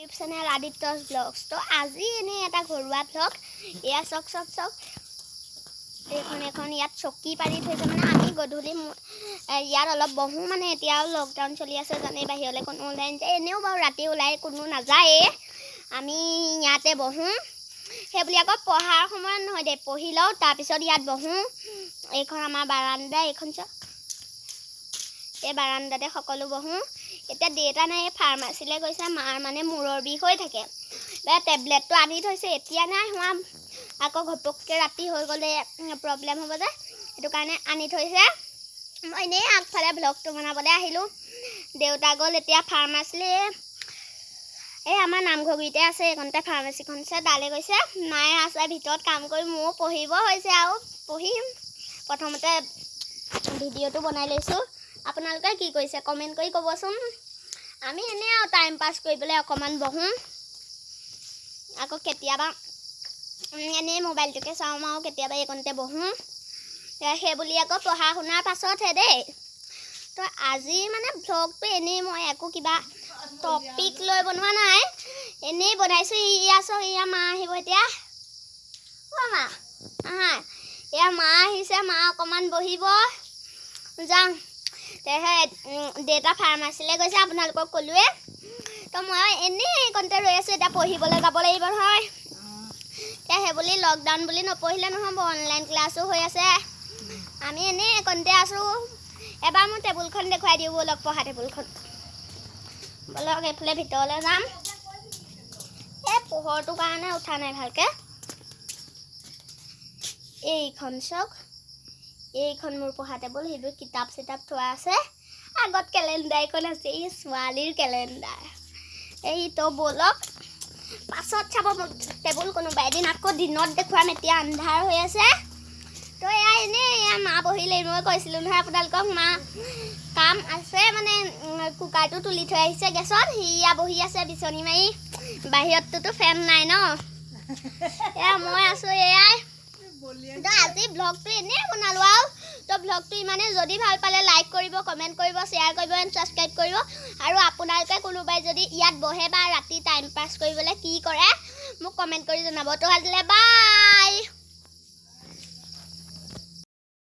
YouTube channel Aditya's blogs. তো আজি এনে এটা ঘৰুৱা ব্লগ। এয়া চক এখন ইয়াত চকী পাৰি থৈছে, মানে আমি গধূলি ইয়াত অলপ বহো, মানে এতিয়াও লকডাউন চলি আছে জানে, বাহিৰলৈ কোনো ওলাই নাযায়, এনেও বাৰু ৰাতি ওলাই কোনো নাযায়ে, আমি ইয়াতে বহো। সেইবুলি আকৌ পঢ়াৰ সময়ত নহয় দে, পঢ়ি লওঁ তাৰপিছত ইয়াত বহো। এইখন আমাৰ বাৰান্দা, এইখন চাওক, এই বাৰান্দাতে সকলো বহো। এতিয়া দেউতা নাই, ফাৰ্মাচীলৈ গৈছে, মাৰ মানে মূৰৰ বিষ হৈ থাকে, টেবলেটটো আনি থৈছে, এতিয়া নাই হোৱা, আকৌ ঘপককৈ ৰাতি হৈ গ'লে প্ৰব্লেম হ'ব যে, সেইটো কাৰণে আনি থৈছে। মই এনেই আগফালে ব্লগটো বনাবলৈ আহিলোঁ। দেউতা গ'ল এতিয়া ফাৰ্মাচীলৈ, এই আমাৰ নামঘৰগুৰিতে আছে, এইখনতে ফাৰ্মাচীখন আছে, তালৈ গৈছে। মায়ে আছে ভিতৰত কাম কৰি, মোৰো পঢ়িব হৈছে আৰু পঢ়িম। প্ৰথমতে ভিডিঅ'টো বনাই লৈছোঁ। আপোনালোকে কি কৰিছে কমেণ্ট কৰি ক'বচোন। আমি এনেই আৰু টাইম পাছ কৰিবলৈ অকণমান বহোঁ, আকৌ কেতিয়াবা এনেই মোবাইলটোকে চাওঁ আৰু কেতিয়াবা এইকণতে বহোঁ। সেইবুলি আকৌ পঢ়া শুনাৰ পাছতহে দেই। তো আজি মানে ব্লগটো এনেই মই একো কিবা টপিক লৈ বনোৱা নাই, এনেই বনাইছোঁ। ইয়া চাওক, ইয়া মা আহিব এতিয়া। অ' মা আহা, এয়া মা আহিছে, মা অকণমান বহিব, যাওঁ। দেউতা ফাৰ্মাচীলৈ গৈছে, আপোনালোকক ক'লোৱে। তো মই এনেই এইকণতে ৰৈ আছোঁ, এতিয়া পঢ়িবলৈ যাব লাগিব নহয়। এতিয়া সেইবুলি লকডাউন বুলি নপঢ়িলে নহ'ব, অনলাইন ক্লাছো হৈ আছে। আমি এনেই এইকণতে আছোঁ। এবাৰ মোৰ টেবুলখন দেখুৱাই দিওঁ ব'লক, পঢ়া টেবুলখন। ব'লক এইফালে ভিতৰলৈ যাম। এই পোহৰটোৰ কাৰণে উঠা নাই ভালকৈ। এইখন চাওক, এইখন মোৰ পঢ়া টেবুল, সেইবোৰ কিতাপ চিতাপ থোৱা আছে। আগত কেলেণ্ডাৰ এখন আছে, এই ছোৱালীৰ কেলেণ্ডাৰ। এই তো ব'লক পাছত চাব মোৰ টেবুল, কোনোবা এদিন আকৌ দিনত দেখুৱাম, এতিয়া আন্ধাৰ হৈ আছে। তো এয়া এনেই এয়া মা বহিলেই, মই কৈছিলোঁ নহয় আপোনালোকক, মা কাম আছে, মানে কুকাৰটো তুলি থৈ আহিছে গেছত, সিয়া বহি আছে বিচনী মাৰি। বাহিৰতটোতো ফেন নাই ন, এয়া মই আছোঁ এয়াই। তো আজি ব্লগটো এনেই বনালোঁ আৰু। তো ব্লগটো ইমানে, যদি ভাল পালে লাইক কৰিব, কমেণ্ট কৰিব, শ্বেয়াৰ কৰিব এণ্ড ছাবস্ক্ৰাইব কৰিব। আৰু আপোনালোকে কোনোবাই যদি ইয়াত বহে বা ৰাতি টাইম পাছ কৰিবলৈ কি কৰে মোক কমেণ্ট কৰি জনাব। তো আজিলৈ বাই।